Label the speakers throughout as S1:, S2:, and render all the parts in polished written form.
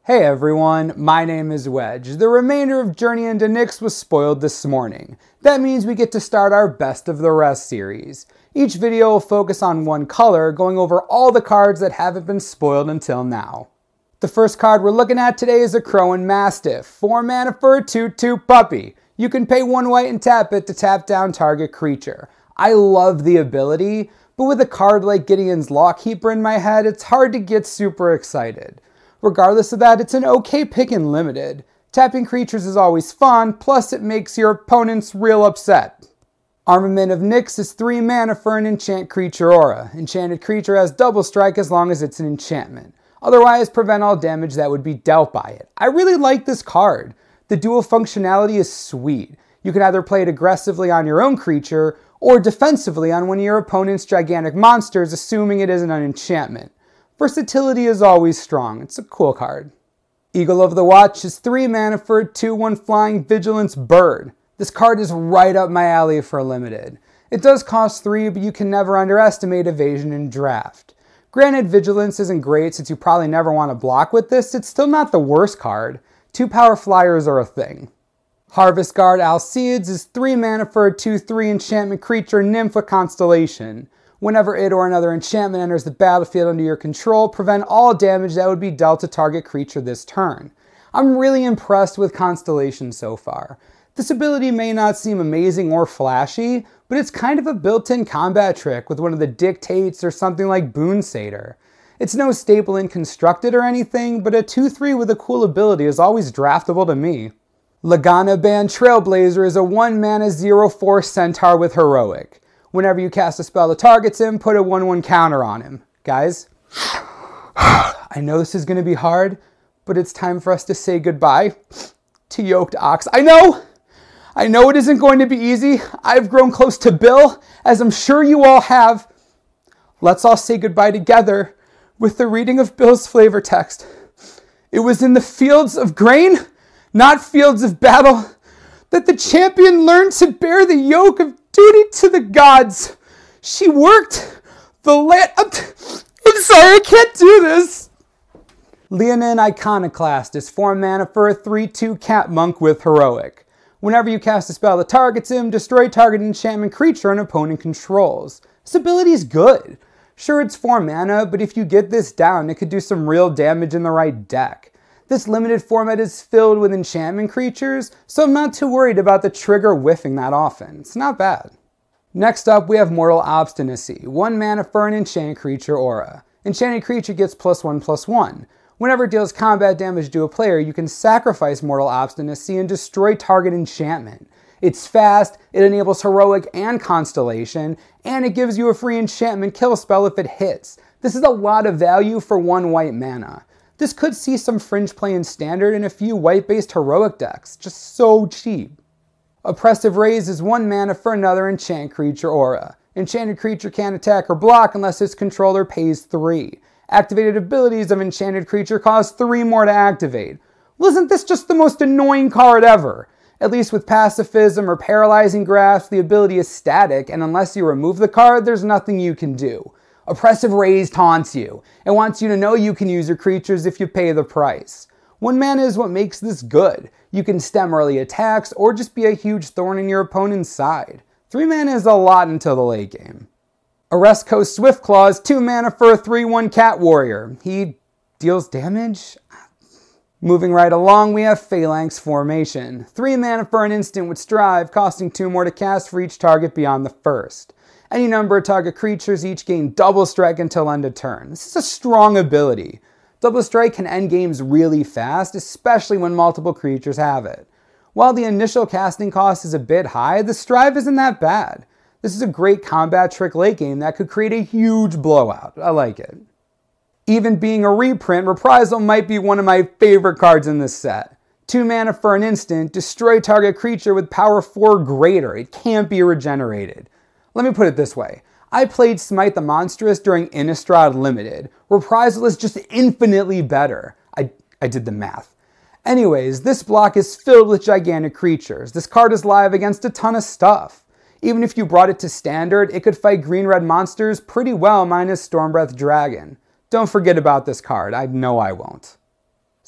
S1: Hey everyone, my name is Wedge. The remainder of Journey into Nyx was spoiled this morning. That means we get to start our Best of the Rest series. Each video will focus on one color, going over all the cards that haven't been spoiled until now. The first card we're looking at today is a Crowan Mastiff, 4 mana for a 2/2 puppy. You can pay 1 white and tap it to tap down target creature. I love the ability, but with a card like Gideon's Lockkeeper in my head, it's hard to get super excited. Regardless of that, it's an okay pick in Limited. Tapping creatures is always fun, plus it makes your opponents real upset. Armament of Nyx is 3 mana for an enchant creature aura. Enchanted creature has double strike as long as it's an enchantment. Otherwise, prevent all damage that would be dealt by it. I really like this card. The dual functionality is sweet. You can either play it aggressively on your own creature, or defensively on one of your opponent's gigantic monsters, assuming it isn't an enchantment. Versatility is always strong. It's a cool card. Eagle of the Watch is 3 mana for a 2/1 flying vigilance bird. This card is right up my alley for Limited. It does cost 3, but you can never underestimate evasion in draft. Granted, vigilance isn't great since you probably never want to block with this. It's still not the worst card. 2 power flyers are a thing. Harvest Guard Alcedes is 3 mana for a 2/3 enchantment creature nymph with constellation. Whenever it or another enchantment enters the battlefield under your control, prevent all damage that would be dealt to target creature this turn. I'm really impressed with Constellation so far. This ability may not seem amazing or flashy, but it's kind of a built-in combat trick with one of the dictates or something like Boon Satyr. It's no staple in Constructed or anything, but a 2/3 with a cool ability is always draftable to me. Liana Band Trailblazer is a 1 mana 0/4 centaur with heroic. Whenever you cast a spell that targets him, put a 1/1 counter on him. Guys, I know this is going to be hard, but it's time for us to say goodbye to Yoked Ox. I know it isn't going to be easy. I've grown close to Bill, as I'm sure you all have. Let's all say goodbye together with the reading of Bill's flavor text. It was in the fields of grain, not fields of battle, that the champion learned to bear the yoke of duty to the gods. She worked the land. I'm sorry, I can't do this. Liana and Iconoclast is 4 mana for a 3/2 cat monk with heroic. Whenever you cast a spell that targets him, destroy target enchantment creature an opponent controls. This ability is good. Sure, it's 4 mana, but if you get this down, it could do some real damage in the right deck. This limited format is filled with enchantment creatures, so I'm not too worried about the trigger whiffing that often. It's not bad. Next up, we have Mortal Obstinacy, 1 mana for an enchanted creature aura. Enchanted creature gets +1/+1. Whenever it deals combat damage to a player, you can sacrifice Mortal Obstinacy and destroy target enchantment. It's fast, it enables heroic and constellation, and it gives you a free enchantment kill spell if it hits. This is a lot of value for 1 white mana. This could see some fringe play in Standard and a few white-based heroic decks. Just so cheap. Oppressive Raise is 1 mana for another enchant creature aura. Enchanted creature can't attack or block unless its controller pays 3. Activated abilities of enchanted creature cost 3 more to activate. Well, isn't this just the most annoying card ever? At least with Pacifism or Paralyzing Grasp, the ability is static, and unless you remove the card, there's nothing you can do. Oppressive Raise taunts you. It wants you to know you can use your creatures if you pay the price. 1 mana is what makes this good. You can stem early attacks or just be a huge thorn in your opponent's side. 3 mana is a lot until the late game. Oresco Swiftclaw is 2 mana for a 3/1 cat warrior. He deals damage? Moving right along, we have Phalanx Formation. 3 mana for an instant with Strive, costing 2 more to cast for each target beyond the first. Any number of target creatures each gain double strike until end of turn. This is a strong ability. Double strike can end games really fast, especially when multiple creatures have it. While the initial casting cost is a bit high, the Strive isn't that bad. This is a great combat trick late game that could create a huge blowout. I like it. Even being a reprint, Reprisal might be one of my favorite cards in this set. 2 mana for an instant, destroy target creature with power 4 greater. It can't be regenerated. Let me put it this way. I played Smite the Monstrous during Innistrad Limited. Reprisal is just infinitely better. I did the math. Anyways, this block is filled with gigantic creatures. This card is live against a ton of stuff. Even if you brought it to Standard, it could fight green-red monsters pretty well minus Stormbreath Dragon. Don't forget about this card. I know I won't.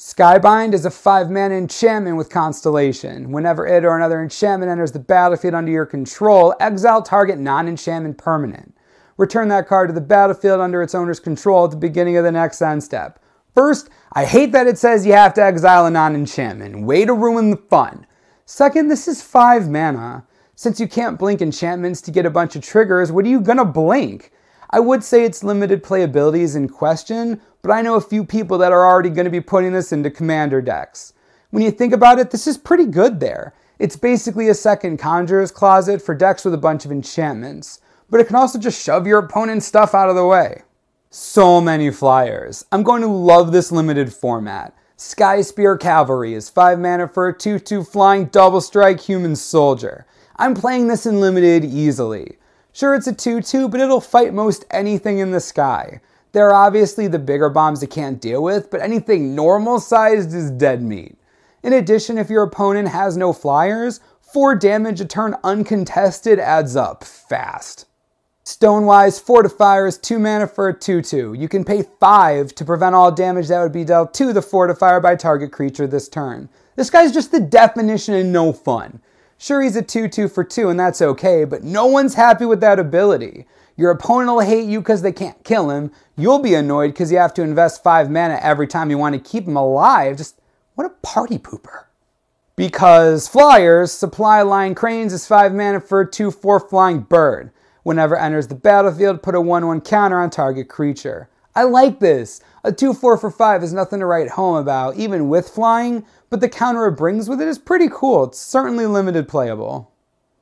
S1: Skybind is a 5-mana enchantment with Constellation. Whenever it or another enchantment enters the battlefield under your control, exile target non-enchantment permanent. Return that card to the battlefield under its owner's control at the beginning of the next end step. First, I hate that it says you have to exile a non-enchantment. Way to ruin the fun. Second, this is 5 mana. Since you can't blink enchantments to get a bunch of triggers, what are you gonna blink? I would say its limited playability is in question, but I know a few people that are already going to be putting this into commander decks. When you think about it, this is pretty good there. It's basically a second Conjurer's Closet for decks with a bunch of enchantments, but it can also just shove your opponent's stuff out of the way. So many flyers. I'm going to love this limited format. Spear Cavalry is 5 mana for a 2/2 flying double strike human soldier. I'm playing this in limited easily. Sure, it's a 2/2, but it'll fight most anything in the sky. There are obviously the bigger bombs it can't deal with, but anything normal sized is dead meat. In addition, if your opponent has no flyers, 4 damage a turn uncontested adds up fast. Stonewise, Fortifier is 2 mana for a 2/2. You can pay 5 to prevent all damage that would be dealt to the Fortifier by target creature this turn. This guy's just the definition of no fun. Sure, he's a 2/2 for 2, and that's okay, but no one's happy with that ability. Your opponent will hate you because they can't kill him. You'll be annoyed because you have to invest 5 mana every time you want to keep him alive. Just, what a party pooper. Because flyers, Supply Line Cranes is 5 mana for a 2/4 flying bird. Whenever enters the battlefield, put a 1/1 counter on target creature. I like this. A 2/4 for 5 is nothing to write home about, even with flying, but the counter it brings with it is pretty cool. It's certainly limited playable.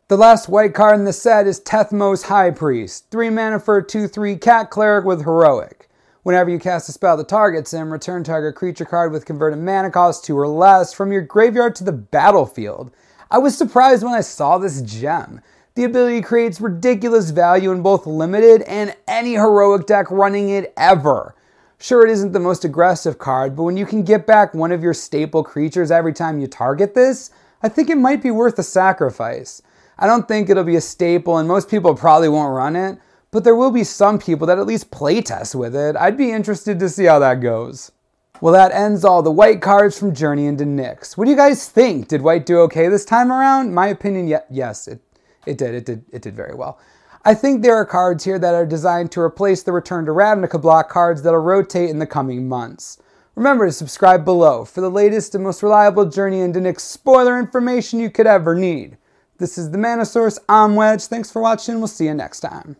S1: The last white card in the set is Tethmos High Priest, 3 mana for a 2/3 cat cleric with heroic. Whenever you cast a spell that targets him, return target creature card with converted mana cost 2 or less from your graveyard to the battlefield. I was surprised when I saw this gem. The ability creates ridiculous value in both limited and any heroic deck running it ever. Sure, it isn't the most aggressive card, but when you can get back one of your staple creatures every time you target this, I think it might be worth the sacrifice. I don't think it'll be a staple, and most people probably won't run it, but there will be some people that at least playtest with it. I'd be interested to see how that goes. Well, that ends all the white cards from Journey into Nyx. What do you guys think? Did white do okay this time around? My opinion, yes, it did very well. I think there are cards here that are designed to replace the Return to Ravnica block cards that'll rotate in the coming months. Remember to subscribe below for the latest and most reliable Journey into Nyx spoiler information you could ever need. This is the Mana Source, I'm Wedge, thanks for watching, we'll see you next time.